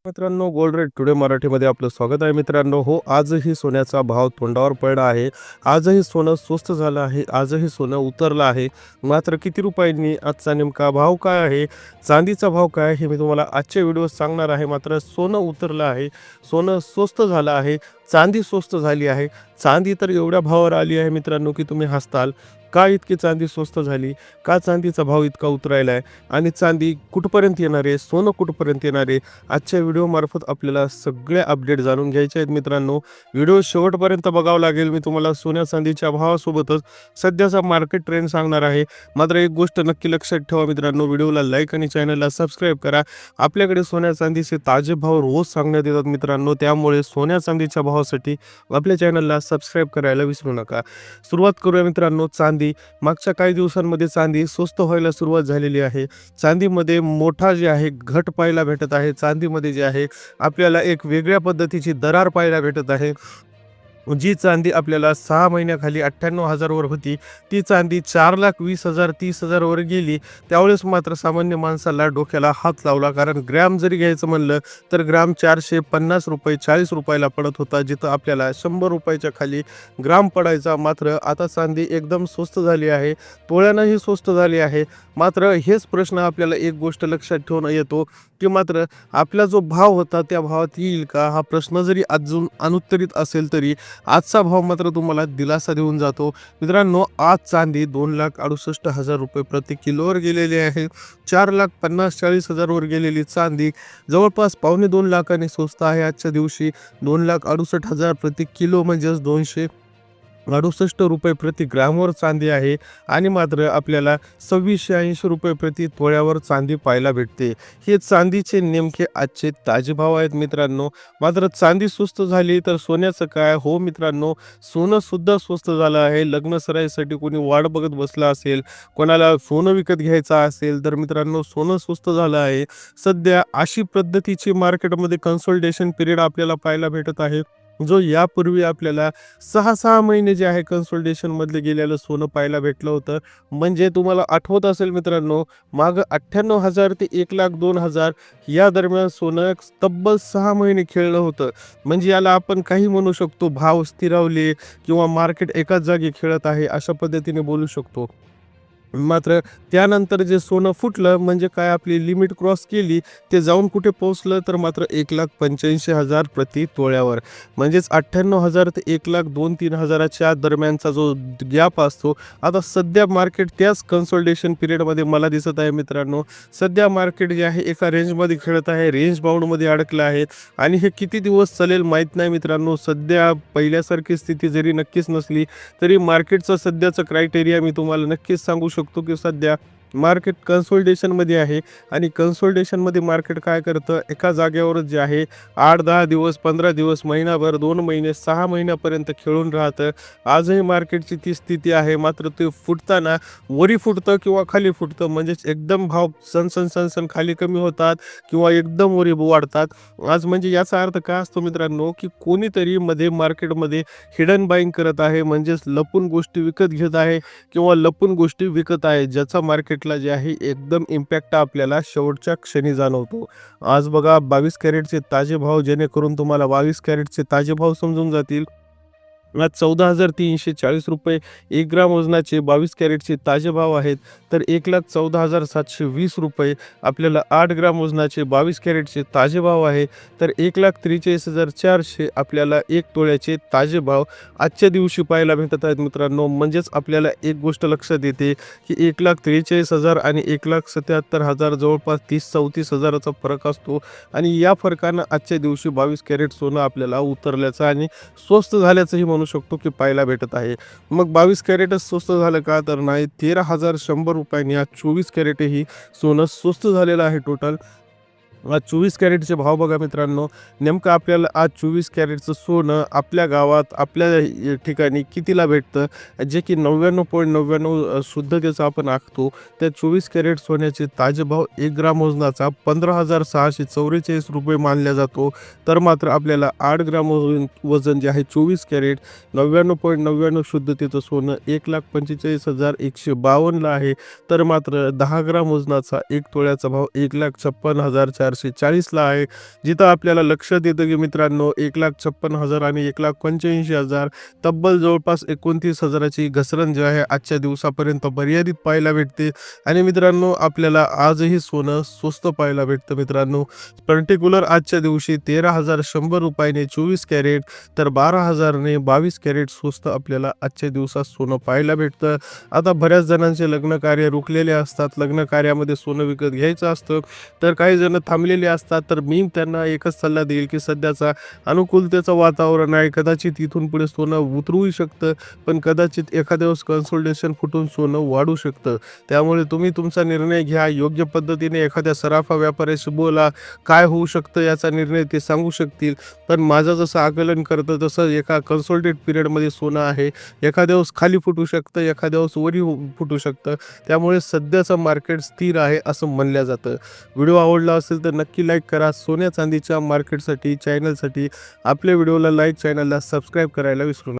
मित्रांनो, gold rate today मराठीमध्ये आपलं स्वागत आहे. मित्रांनो हो, आजही सोन्याचा भाव तोंडावर पडला आहे. आजही सोनं स्वस्त झालं आहे, आजही सोनं उतरलं आहे. मात्र किती रुपयांनी, आजचा नेमका भाव काय आहे, चांदीचा भाव काय आहे, हे मी तुम्हाला आजच्या व्हिडिओत सांगणार आहे. मात्र सोनं उतरलं आहे, सोनं स्वस्त झालं आहे, चांदी स्वस्त झाली आहे. चांदी तर एवढ्या भावावर आली आहे मित्रांनो की तुम्ही हसताल. का इतकी चांदी स्वस्त झाली, का चांदीचा भाव इतका उतरायला आहे आणि चांदी कुठपर्यंत येणार आहे, सोनं कुठपर्यंत येणार आहे, आजच्या व्हिडिओमार्फत आपल्याला सगळे अपडेट जाणून घ्यायचे आहेत. मित्रांनो, व्हिडिओ शेवटपर्यंत बघावं लागेल. मी तुम्हाला सोन्या चांदीच्या भावासोबतच सध्याचा मार्केट ट्रेंड सांगणार आहे. मात्र एक गोष्ट नक्की लक्षात ठेवा मित्रांनो, व्हिडिओला लाईक आणि चॅनलला सबस्क्राईब करा. आपल्याकडे सोन्या चांदीचे ताजे भाव रोज सांगण्यात येतात मित्रांनो, त्यामुळे सोन्या चांदीच्या भावासाठी आपल्या चॅनलला सबस्क्राईब करायला विसरू नका. सुरुवात करूया मित्रांनो. चांदी मागच्या काही दिवसांमध्ये चांदी स्वस्त व्हायला सुरुवात झालेली आहे. चांदीमध्ये मोठा जे आहे घट पाहायला भेटत आहे. चांदीमध्ये जे आहे आपल्याला एक वेगळ्या पद्धतीची दरार पाहायला भेटत आहे. जी चांदी आपल्याला 6 महिन्याखाली 98,000 वर होती, ती चांदी 4,20,000 30,000 वर गेली. त्यावेळेस मात्र सामान्य माणसाला डोक्याला हात लावला, कारण ग्रॅम जरी घ्यायचं म्हणलं तर ग्राम 450 रुपये 40 रुपयाला पडत होता, जिथं आपल्याला 100 रुपयाच्या खाली ग्राम पडायचा. मात्र आता चांदी एकदम स्वस्त झाली आहे, तोळ्यानंही स्वस्त झाली आहे. मात्र हेच प्रश्न आपल्याला एक गोष्ट लक्षात ठेवणं येतो की मात्र आपला जो भाव होता त्या भावात येईल का, हा प्रश्न जरी अजून अनुत्तरित असेल तरी आजचा भाव मात्र तुम्हाला दिलासा देऊन जातो. मित्रांनो, आज चांदी 2,68,000 रुपये प्रति किलोवर गेलेली आहे. 4,50,40,000 वर गेलेली चांदी जवळपास 2.25 लाखांनी स्वस्त आहे. आजच्या दिवशी 2,68,000 प्रति किलो म्हणजेच 268 रुपये प्रति ग्रामवर चांदी आहे. आणि मात्र आपल्याला 2,680 रुपये प्रति तोळ्यावर चांदी पाहायला भेटते. हे चांदीचे नेमके आजचे ताजे भाव आहेत मित्रांनो. मात्र चांदी स्वस्त झाली तर सोन्याचं काय? हो मित्रांनो, सोनं सुद्धा स्वस्त झालं आहे. लग्न सराईसाठी कोणी वाट बघत बसला असेल, कोणाला सोनं विकत घ्यायचं असेल तर मित्रांनो सोनं स्वस्त झालं आहे. सध्या अशी पद्धतीची मार्केटमध्ये कन्सोलिडेशन पिरियड आपल्याला पाहायला भेटत आहे, जो यापूर्वी आपल्याला 6 महिने जे आहे कन्सोलिडेशन मधले गेलेलं सोनं पाहायला भेटलं होतं. म्हणजे तुम्हाला आठवत असेल मित्रांनो, मागं 98,000 ते 1,02,000 या दरम्यान सोनं तब्बल 6 महिने खेळलं होतं. म्हणजे याला आपण काही म्हणू शकतो, भाव स्थिरावले किंवा मार्केट एकाच जागी खेळत आहे अशा पद्धतीने बोलू शकतो. मात्र त्यानंतर जे सोनं फुटलं, म्हणजे काय, आपली लिमिट क्रॉस केली, ते जाऊन कुठे पोहोचलं तर मात्र 1,85,000 प्रति तोळ्यावर. म्हणजेच 98,000 ते 1,02,000-3,000च्या दरम्यानचा जो गॅप असतो, आता सध्या मार्केट त्याच कन्सोलिडेशन पिरियडमध्ये मला दिसत आहे मित्रांनो. सध्या मार्केट जे आहे एका रेंजमध्ये खेळत आहे, रेंज बाउंडमध्ये अडकलं आहे. आणि हे किती दिवस चालेल माहीत नाही मित्रांनो. सध्या पहिल्यासारखी स्थिती जरी नक्कीच नसली तरी मार्केटचं सध्याचं क्रायटेरिया मी तुम्हाला नक्कीच सांगू शकतो की सध्या मार्केट कन्सोलिडेशनमध्ये आहे. आणि कन्सोलिडेशनमध्ये मार्केट काय करतं, एका जागेवरच जे आहे 8-10 दिवस, 15 दिवस, महिनाभर, 2 महिने, 6 महिन्यापर्यंत खेळून राहतं. आजही मार्केटची ती स्थिती आहे. मात्र ते फुटताना वरी फुटतं किंवा खाली फुटतं, म्हणजेच एकदम भाव सनसन खाली कमी होतात किंवा एकदम वरी वाढतात. आज म्हणजे याचा अर्थ काय असतो मित्रांनो, की कोणीतरी मध्ये मार्केटमध्ये हिडन बाईंग करत आहे, म्हणजेच लपून गोष्टी विकत घेत आहे किंवा लपून गोष्टी विकत आहे, ज्याचा मार्केटला जे आहे एकदम इम्पॅक्ट आपल्याला शेवटच्या क्षणी जाणवतो. आज बघा 22 कॅरेटचे ताजे भाव, जेणेकरून तुम्हाला 22 कॅरेटचे ताजे भाव समजून जातील. आज 14,340 रुपये 1 ग्राम वजनाचे 22 कॅरेटचे ताजे भाव आहेत. तर 1,14,720 रुपये आपल्याला 8 ग्राम वजनाचे 22 कॅरेटचे ताजे भाव आहे. तर 1,43,400 आपल्याला 1 तोळ्याचे ताजे भाव आजच्या दिवशी पाहायला भेटत आहेत मित्रांनो. म्हणजेच आपल्याला एक गोष्ट लक्षात येते की 1,43,000 आणि 1,77,000 जवळपास 30-34,000चा फरक असतो. आणि या फरकानं आजच्या दिवशी 22 कॅरेट सोनं आपल्याला उतरल्याचं आणि स्वस्त झाल्याचंही म्हणू शकतो की पाहायला भेटत आहे. मग 22 कॅरेटच स्वस्त झालं का? तर नाही. 13,100 रुपयांनी आज 24 कॅरेटही सोनं स्वस्त झालेलं आहे टोटल. आज 24 कॅरेटचे भाव बघा मित्रांनो. नेमकं आपल्याला आज 24 कॅरेटचं सोनं आपल्या गावात, आपल्या ठिकाणी कितीला भेटतं, जे की 99.99 शुद्धतेचं आपण आखतो. त्या 24 कॅरेट सोन्याचे ताजे भाव 1 ग्राम वजनाचा 15,644 रुपये मानला जातो. तर मात्र आपल्याला 8 ग्राम वजन जे आहे 24 कॅरेट 99.99 शुद्धतेचं सोनं 1,45,152ला आहे. तर मात्र 10 ग्राम वजनाचा 1 तोळ्याचा भाव 1,56,400 1440ला आहे. जिथं आपल्याला लक्षात येतं की मित्रांनो 1,56,000 आणि 1,85,000 तब्बल जवळपास 29,000ची घसरण जी आहे आजच्या दिवसापर्यंत मर्यादित पाहायला भेटते. आणि मित्रांनो आपल्याला आजही सोनं स्वस्त पाहायला भेटतं मित्रांनो. पर्टिक्युलर आजच्या दिवशी 13,100 रुपयाने 24 कॅरेट तर 12,000ने 22 कॅरेट स्वस्त आपल्याला आजच्या दिवसात सोनं पाहायला भेटतं. आता बऱ्याच जणांचे लग्न कार्य रुकलेले असतात, लग्न कार्यामध्ये सोनं विकत घ्यायचं असतं, तर काही जण थांबलेले असतात. तर मी त्यांना एकच सल्ला देईल की सध्याचा अनुकूलतेचं वातावरण आहे, कदाचित इथून पुढे सोनं उतरूही शकतं, पण कदाचित एखाद्या वेळेस कन्सल्टेशन फुटून सोनं वाढू शकतं. त्यामुळे तुम्ही तुमचा निर्णय घ्या, योग्य पद्धतीने एखाद्या सराफा व्यापाऱ्याशी बोला, काय होऊ शकतं याचा निर्णय ते सांगू शकतील. पण माझं जसं आकलन करतं तसं एका कन्सल्टेड पिरियडमध्ये सोनं आहे, एखाद्या वेळेस खाली फुटू शकतं, एखाद्या वेळेस वरी फुटू शकतं. त्यामुळे सध्याचं मार्केट स्थिर आहे असं म्हणलं जातं. व्हिडिओ आवडला असेल तर नक्की लाईक करा. सोन्या चांदीच्या मार्केटसाठी चॅनलसाठी आपल्या व्हिडिओला लाईक, चॅनलला सबस्क्राईब करायला विसरू नका.